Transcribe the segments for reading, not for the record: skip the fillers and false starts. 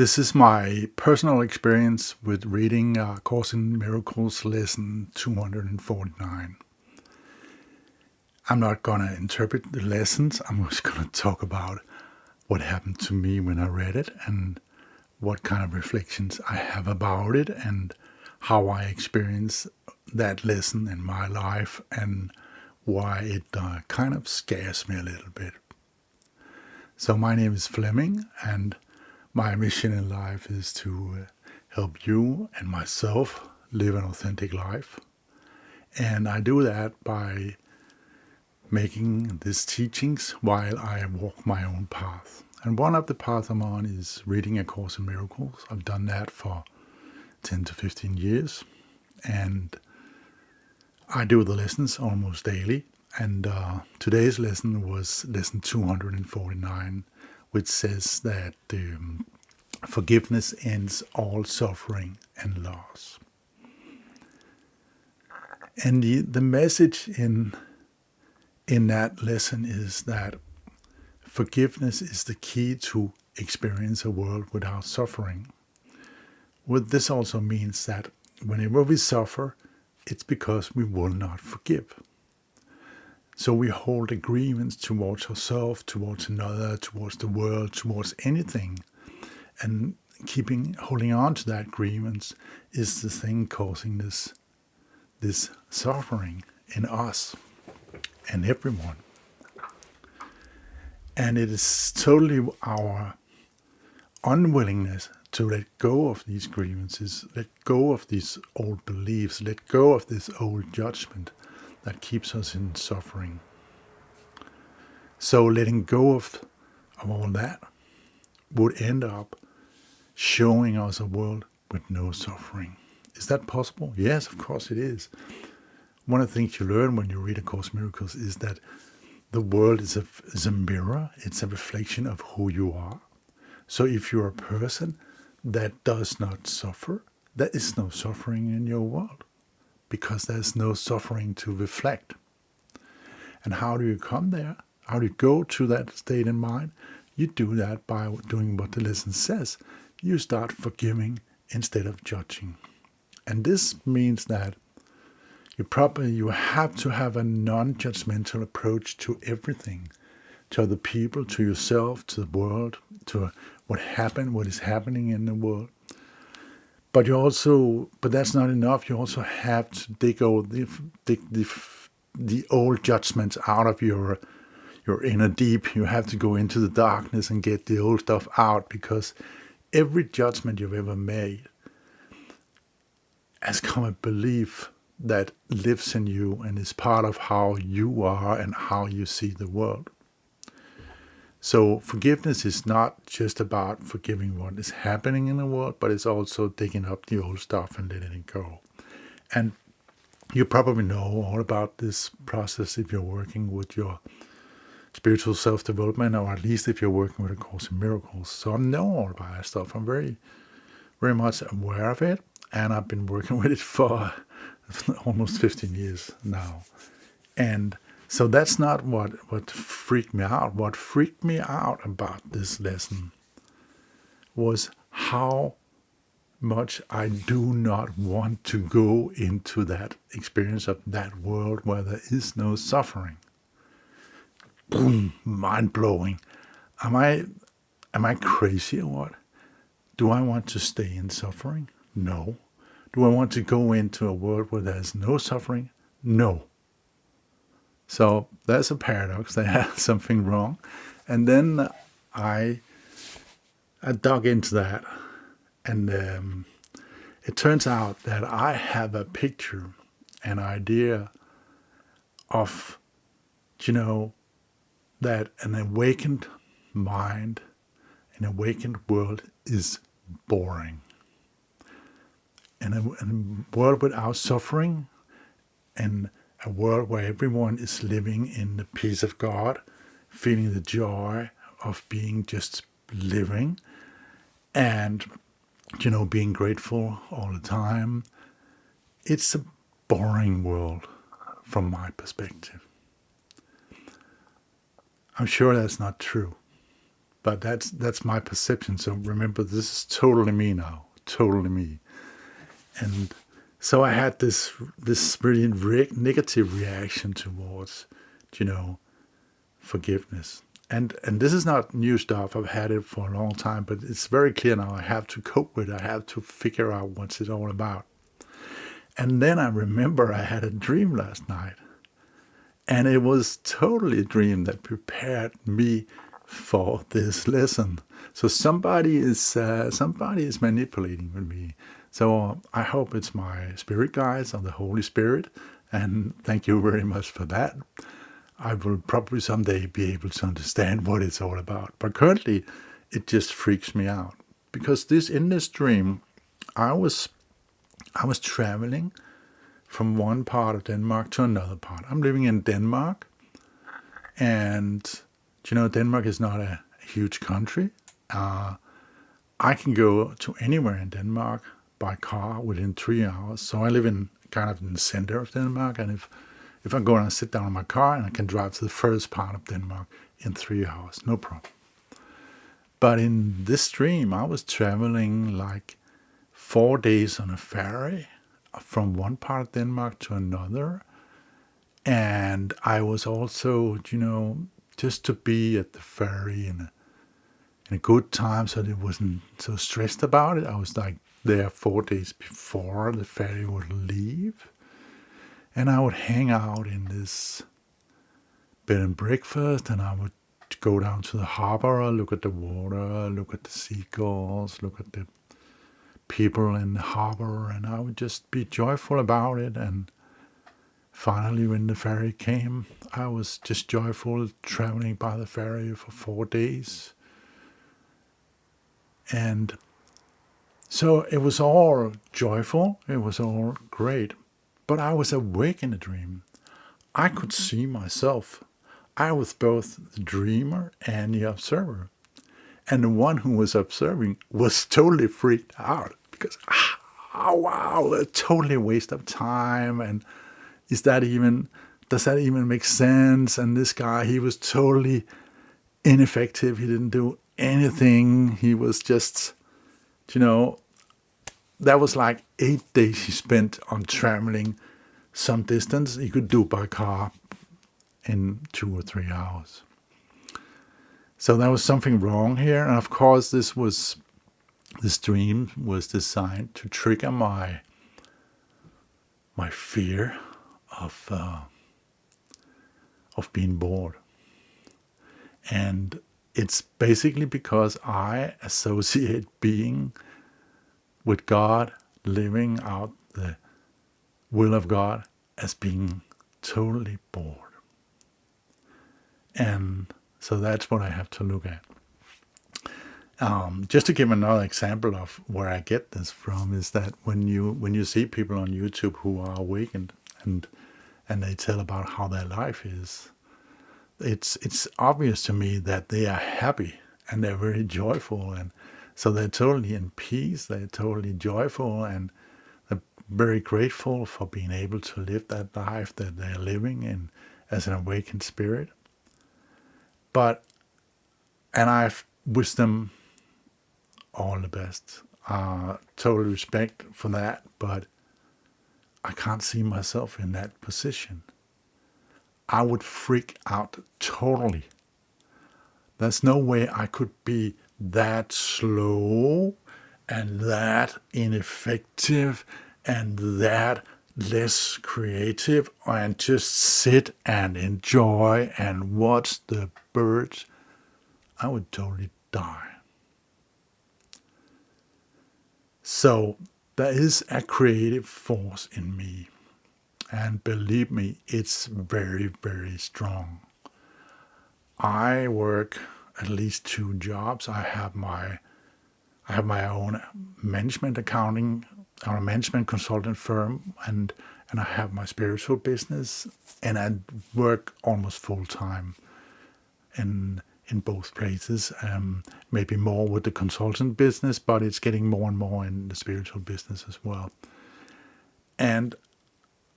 This is my personal experience with reading Course in Miracles lesson 249. I'm not going to interpret the lessons. I'm just going to talk about what happened to me when I read it and what kind of reflections I have about it and how I experience that lesson in my life and why it kind of scares me a little bit. So my name is Fleming, and my mission in life is to help you and myself live an authentic life. And I do that by making these teachings while I walk my own path. And one of the paths I'm on is reading A Course in Miracles. I've done that for 10 to 15 years. And I do the lessons almost daily. And today's lesson was lesson 249, which says that forgiveness ends all suffering and loss. And the message in that lesson is that forgiveness is the key to experience a world without suffering. What this also means that whenever we suffer, it's because we will not forgive. So we hold agreements towards ourselves, towards another, towards the world, towards anything. And holding on to that agreements is the thing causing this suffering in us and everyone. And it is totally our unwillingness to let go of these grievances, let go of these old beliefs, let go of this old judgment that keeps us in suffering. So letting go of all that would end up showing us a world with no suffering. Is that possible? Yes, of course it is. One of the things you learn when you read A Course in Miracles is that the world is a mirror. It's a reflection of who you are. So if you're a person that does not suffer, there is no suffering in your world, because there's no suffering to reflect. And how do you come there? How do you go to that state in mind? You do that by doing what the lesson says. You start forgiving instead of judging. And this means that you have to have a non-judgmental approach to everything, to other people, to yourself, to the world, to what is happening in the world. But that's not enough. You also have to dig the old judgments out of your inner deep. You have to go into the darkness and get the old stuff out, because every judgment you've ever made has come a belief that lives in you and is part of how you are and how you see the world. So forgiveness is not just about forgiving what is happening in the world, but it's also digging up the old stuff and letting it go. And you probably know all about this process if you're working with your spiritual self-development, or at least if you're working with A Course in Miracles. So I know all about that stuff. I'm very, very much aware of it, and I've been working with it for almost 15 years now. And so that's not what freaked me out. What freaked me out about this lesson was how much I do not want to go into that experience of that world where there is no suffering. Boom, mind-blowing. Am I crazy or what? Do I want to stay in suffering? No. Do I want to go into a world where there's no suffering? No. So there's a paradox. There's something wrong. And then I dug into that, and it turns out that I have a picture, an idea of, that an awakened mind, an awakened world is boring. And a world without suffering, and a world where everyone is living in the peace of God, feeling the joy of being just living, and, being grateful all the time. It's a boring world from my perspective. I'm sure that's not true. But that's my perception. So remember, this is totally me now, totally me. And so I had this really negative reaction towards, you know, forgiveness. And this is not new stuff. I've had it for a long time, but it's very clear now. I have to cope with it. I have to figure out what's it all about. And then I remember I had a dream last night. And it was totally a dream that prepared me for this lesson. So somebody is manipulating with me. So I hope it's my spirit guides or the Holy Spirit. And thank you very much for that. I will probably someday be able to understand what it's all about. But currently, it just freaks me out. Because in this dream, I was traveling from one part of Denmark to another part. I'm living in Denmark, and Denmark is not a huge country. I can go to anywhere in Denmark by car within 3 hours. So I live in kind of in the center of Denmark, and if I go and sit down in my car, and I can drive to the first part of Denmark in 3 hours, no problem. But in this dream, I was traveling like 4 days on a ferry from one part of Denmark to another. And I was also, just to be at the ferry in a good time so that I wasn't so stressed about it. I was like there 4 days before the ferry would leave. And I would hang out in this bed and breakfast, and I would go down to the harbor, look at the water, look at the seagulls, look at the people in the harbor, and I would just be joyful about it. And finally, when the ferry came, I was just joyful traveling by the ferry for 4 days. And so it was all joyful, it was all great. But I was awake in a dream. I could see myself. I was both the dreamer and the observer. And the one who was observing was totally freaked out because, oh, wow, a totally waste of time. And does that even make sense? And this guy, he was totally ineffective. He didn't do anything. He was just, that was like 8 days he spent on traveling some distance he could do by car in 2 or 3 hours. So there was something wrong here. And of course, this dream was designed to trigger my fear of being bored. And it's basically because I associate being with God, living out the will of God, as being totally bored. And so that's what I have to look at. Just to give another example of where I get this from is that when you see people on YouTube who are awakened and they tell about how their life is, it's obvious to me that they are happy and they're very joyful, and so they're totally in peace, they're totally joyful, and they're very grateful for being able to live that life that they're living in as an awakened spirit. And I wish them all the best. Total respect for that, but I can't see myself in that position. I would freak out totally. There's no way I could be that slow and that ineffective and that less creative and just sit and enjoy and watch the birds. I would totally die. So there is a creative force in me. And believe me, it's very, very strong. I work at least 2 jobs. I have my own management accounting or a management consultant firm, and I have my spiritual business, and I work almost full time in both places. Maybe more with the consultant business, but it's getting more and more in the spiritual business as well. And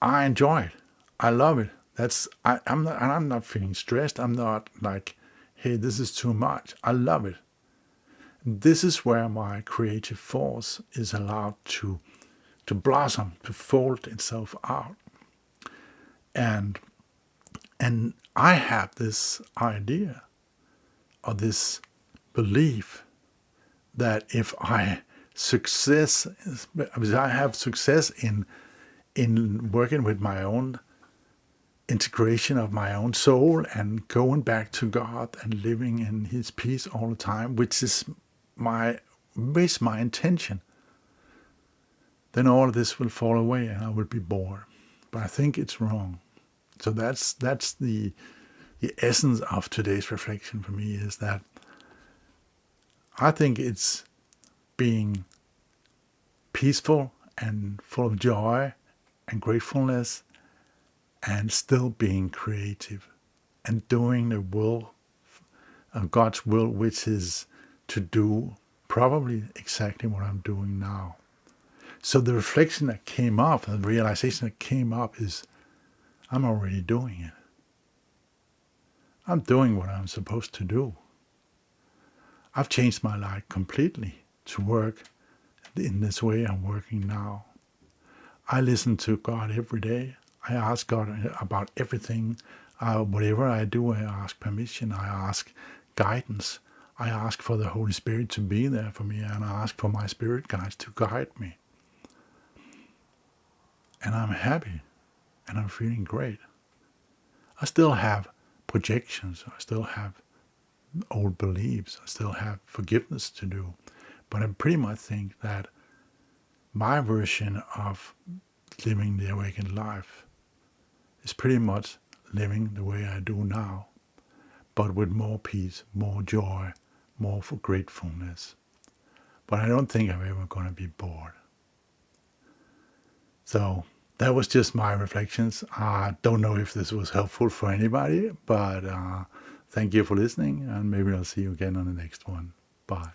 I enjoy it. I love it. I'm not feeling stressed. I'm not like hey, this is too much. I love it. This is where my creative force is allowed to blossom, to fold itself out. And I have this idea or this belief that if I have success in working with my own integration of my own soul and going back to God and living in His peace all the time, which is my intention, then all of this will fall away and I will be bored. But I think it's wrong. So that's the essence of today's reflection for me, is that I think it's being peaceful and full of joy and gratefulness and still being creative and doing the will of God's will, which is to do probably exactly what I'm doing now. So the reflection that came up, the realization that came up is, I'm already doing it. I'm doing what I'm supposed to do. I've changed my life completely to work in this way I'm working now. I listen to God every day. I ask God about everything. Whatever I do, I ask permission. I ask guidance. I ask for the Holy Spirit to be there for me, and I ask for my spirit guides to guide me. And I'm happy, and I'm feeling great. I still have projections. I still have old beliefs. I still have forgiveness to do. But I pretty much think that my version of living the awakened life is pretty much living the way I do now, but with more peace, more joy, more for gratefulness. But I don't think I'm ever going to be bored. So that was just my reflections. I don't know if this was helpful for anybody, but thank you for listening, and maybe I'll see you again on the next one. Bye.